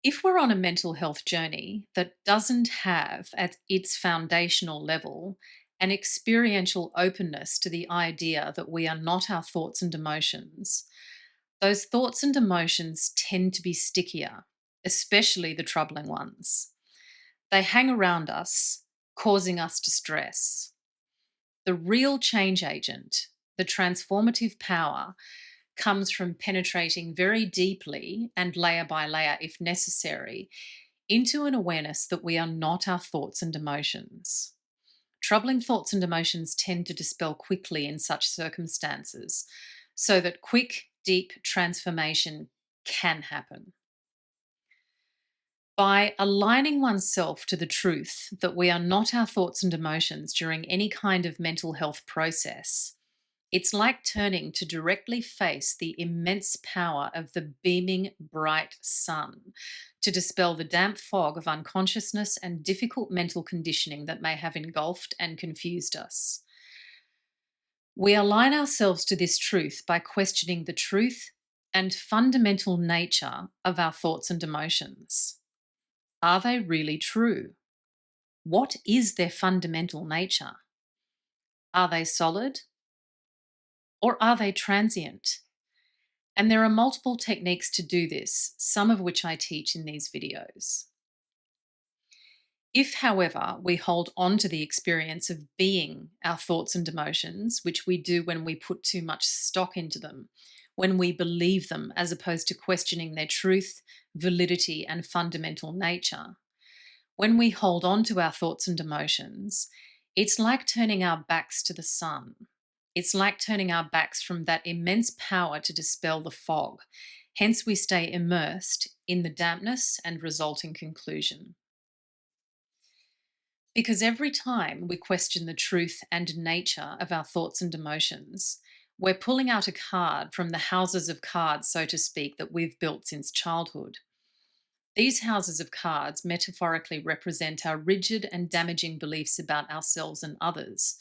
If we're on a mental health journey that doesn't have at its foundational level an experiential openness to the idea that we are not our thoughts and emotions, those thoughts and emotions tend to be stickier, especially the troubling ones. They hang around us, causing us distress. The real change agent, the transformative power, comes from penetrating very deeply and layer by layer, if necessary, into an awareness that we are not our thoughts and emotions. Troubling thoughts and emotions tend to dispel quickly in such circumstances, so that quick, deep transformation can happen. By aligning oneself to the truth that we are not our thoughts and emotions during any kind of mental health process, it's like turning to directly face the immense power of the beaming bright sun to dispel the damp fog of unconsciousness and difficult mental conditioning that may have engulfed and confused us. We align ourselves to this truth by questioning the truth and fundamental nature of our thoughts and emotions. Are they really true? What is their fundamental nature? Are they solid or are they transient? And there are multiple techniques to do this, some of which I teach in these videos. If, however, we hold on to the experience of being our thoughts and emotions, which we do when we put too much stock into them, when we believe them as opposed to questioning their truth, validity, and fundamental nature, when we hold on to our thoughts and emotions, it's like turning our backs to the sun. It's like turning our backs from that immense power to dispel the fog. Hence, we stay immersed in the dampness and resulting conclusion. Because every time we question the truth and nature of our thoughts and emotions, we're pulling out a card from the houses of cards, so to speak, that we've built since childhood. These houses of cards metaphorically represent our rigid and damaging beliefs about ourselves and others.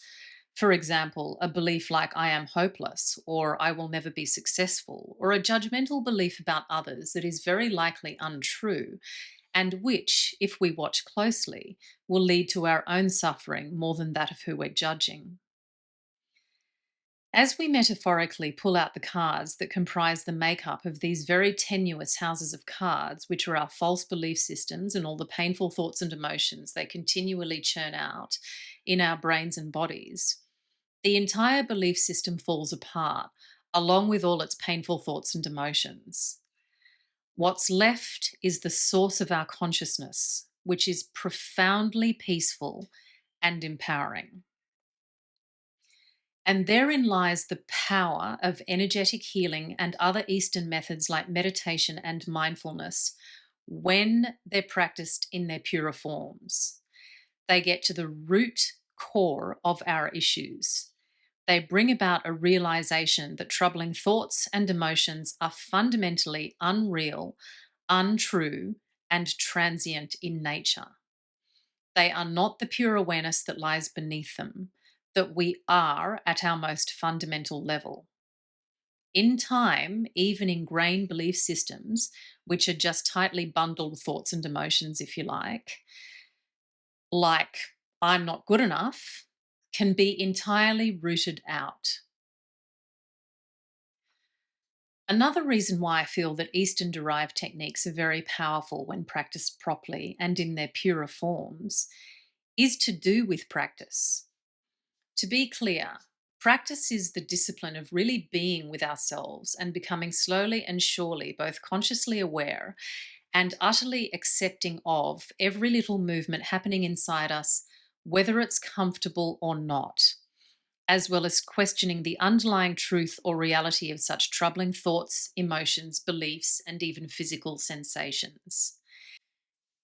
For example, a belief like I am hopeless, or I will never be successful, or a judgmental belief about others that is very likely untrue, and which, if we watch closely, will lead to our own suffering more than that of who we're judging. As we metaphorically pull out the cards that comprise the makeup of these very tenuous houses of cards, which are our false belief systems and all the painful thoughts and emotions they continually churn out in our brains and bodies, the entire belief system falls apart, along with all its painful thoughts and emotions. What's left is the source of our consciousness, which is profoundly peaceful and empowering. And therein lies the power of energetic healing and other Eastern methods like meditation and mindfulness when they're practiced in their purer forms. They get to the root core of our issues. They bring about a realization that troubling thoughts and emotions are fundamentally unreal, untrue, and transient in nature. They are not the pure awareness that lies beneath them, that we are at our most fundamental level. In time, even ingrained belief systems, which are just tightly bundled thoughts and emotions, if you like I'm not good enough, can be entirely rooted out. Another reason why I feel that Eastern-derived techniques are very powerful when practiced properly and in their purer forms is to do with practice. To be clear, practice is the discipline of really being with ourselves and becoming slowly and surely both consciously aware and utterly accepting of every little movement happening inside us, whether it's comfortable or not, as well as questioning the underlying truth or reality of such troubling thoughts, emotions, beliefs, and even physical sensations.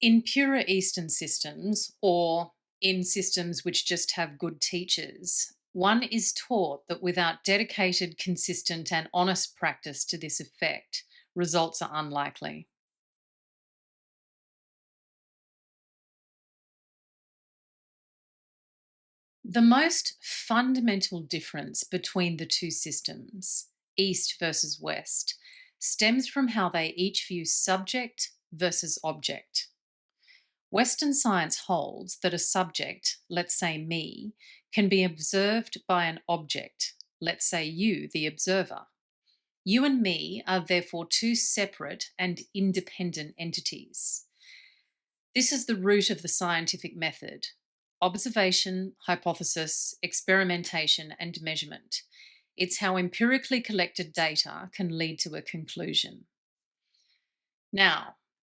In purer Eastern systems, or in systems which just have good teachers, one is taught that without dedicated, consistent, and honest practice to this effect, results are unlikely. The most fundamental difference between the two systems, East versus West, stems from how they each view subject, versus object. Western science holds that a subject, let's say me, can be observed by an object, let's say you, the observer. You and me are therefore two separate and independent entities. This is the root of the scientific method: observation, hypothesis, experimentation, and measurement. It's how empirically collected data can lead to a conclusion. Now,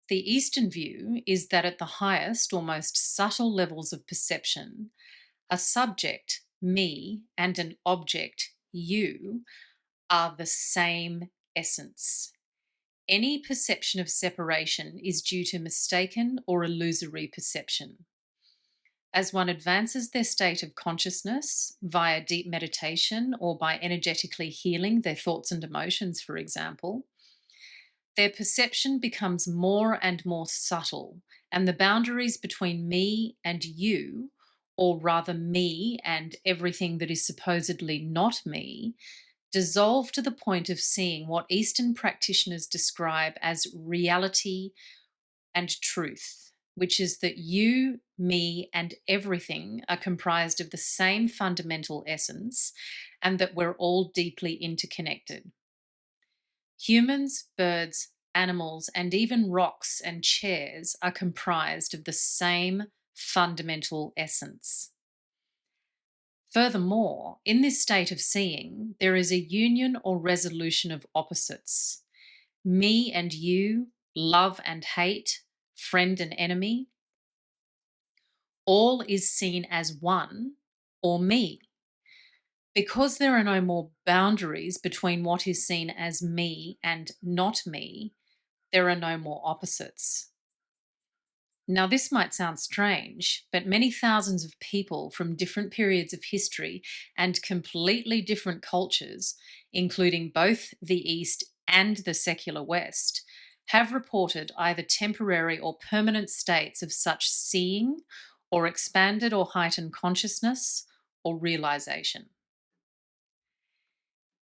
the Eastern view is that at the highest or most subtle levels of perception, a subject, me, and an object, you, are the same essence. Any perception of separation is due to mistaken or illusory perception. As one advances their state of consciousness via deep meditation or by energetically healing their thoughts and emotions, for example, their perception becomes more and more subtle, and the boundaries between me and you, or rather me and everything that is supposedly not me, dissolve to the point of seeing what Eastern practitioners describe as reality and truth, which is that you, me, and everything are comprised of the same fundamental essence and that we're all deeply interconnected. Humans, birds, animals, and even rocks and chairs are comprised of the same fundamental essence. Furthermore, in this state of seeing, there is a union or resolution of opposites. Me and you, love and hate, friend and enemy, all is seen as one, or me. Because there are no more boundaries between what is seen as me and not me, there are no more opposites. Now, this might sound strange, but many thousands of people from different periods of history and completely different cultures, including both the East and the secular West, have reported either temporary or permanent states of such seeing, or expanded or heightened consciousness, or realization.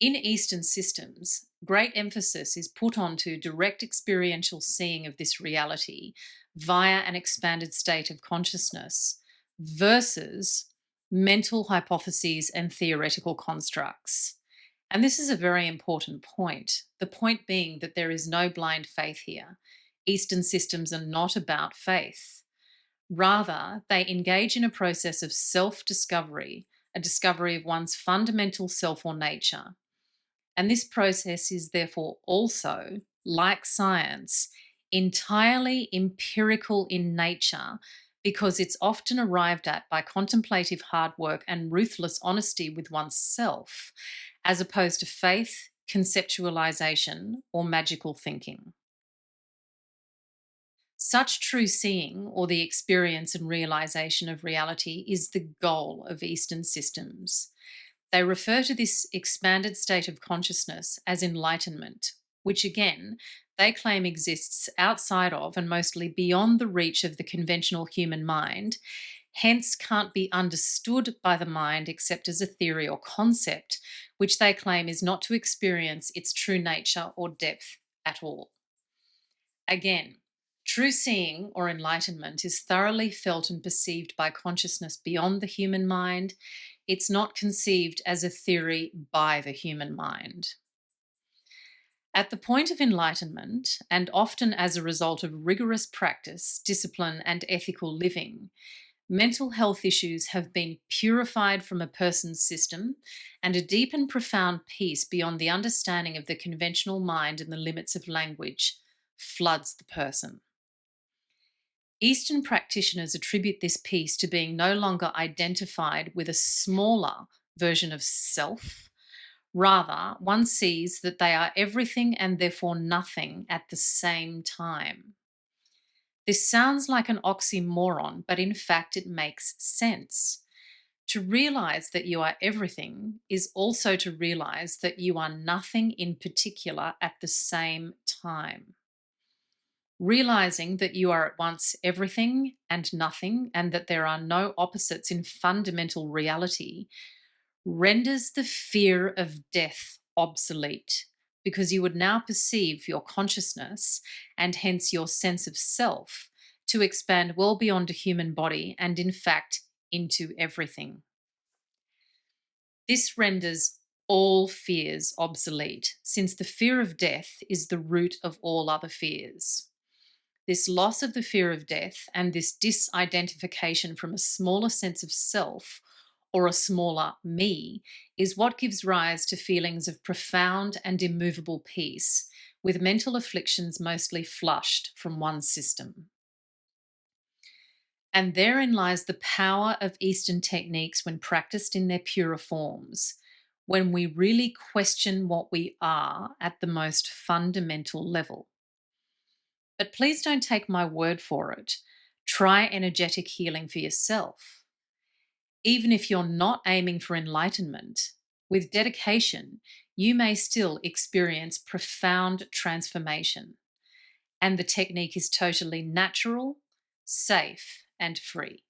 In Eastern systems, great emphasis is put onto direct experiential seeing of this reality via an expanded state of consciousness versus mental hypotheses and theoretical constructs. And this is a very important point. The point being that there is no blind faith here. Eastern systems are not about faith. Rather, they engage in a process of self discovery, a discovery of one's fundamental self or nature. And this process is therefore also, like science, entirely empirical in nature because it's often arrived at by contemplative hard work and ruthless honesty with oneself, as opposed to faith, conceptualization, or magical thinking. Such true seeing, or the experience and realization of reality, is the goal of Eastern systems. They refer to this expanded state of consciousness as enlightenment, which again, they claim exists outside of and mostly beyond the reach of the conventional human mind, hence can't be understood by the mind except as a theory or concept, which they claim is not to experience its true nature or depth at all. Again, true seeing or enlightenment is thoroughly felt and perceived by consciousness beyond the human mind. It's not conceived as a theory by the human mind. At the point of enlightenment, and often as a result of rigorous practice, discipline, and ethical living, mental health issues have been purified from a person's system, and a deep and profound peace beyond the understanding of the conventional mind and the limits of language floods the person. Eastern practitioners attribute this peace to being no longer identified with a smaller version of self. Rather, one sees that they are everything and therefore nothing at the same time. This sounds like an oxymoron, but in fact it makes sense. To realize that you are everything is also to realize that you are nothing in particular at the same time. Realizing that you are at once everything and nothing, and that there are no opposites in fundamental reality, renders the fear of death obsolete, because you would now perceive your consciousness and hence your sense of self to expand well beyond a human body and, in fact, into everything. This renders all fears obsolete, since the fear of death is the root of all other fears. This loss of the fear of death and this disidentification from a smaller sense of self or a smaller me is what gives rise to feelings of profound and immovable peace, with mental afflictions mostly flushed from one's system. And therein lies the power of Eastern techniques when practiced in their purer forms, when we really question what we are at the most fundamental level. But please don't take my word for it. Try energetic healing for yourself. Even if you're not aiming for enlightenment, with dedication, you may still experience profound transformation. And the technique is totally natural, safe, and free.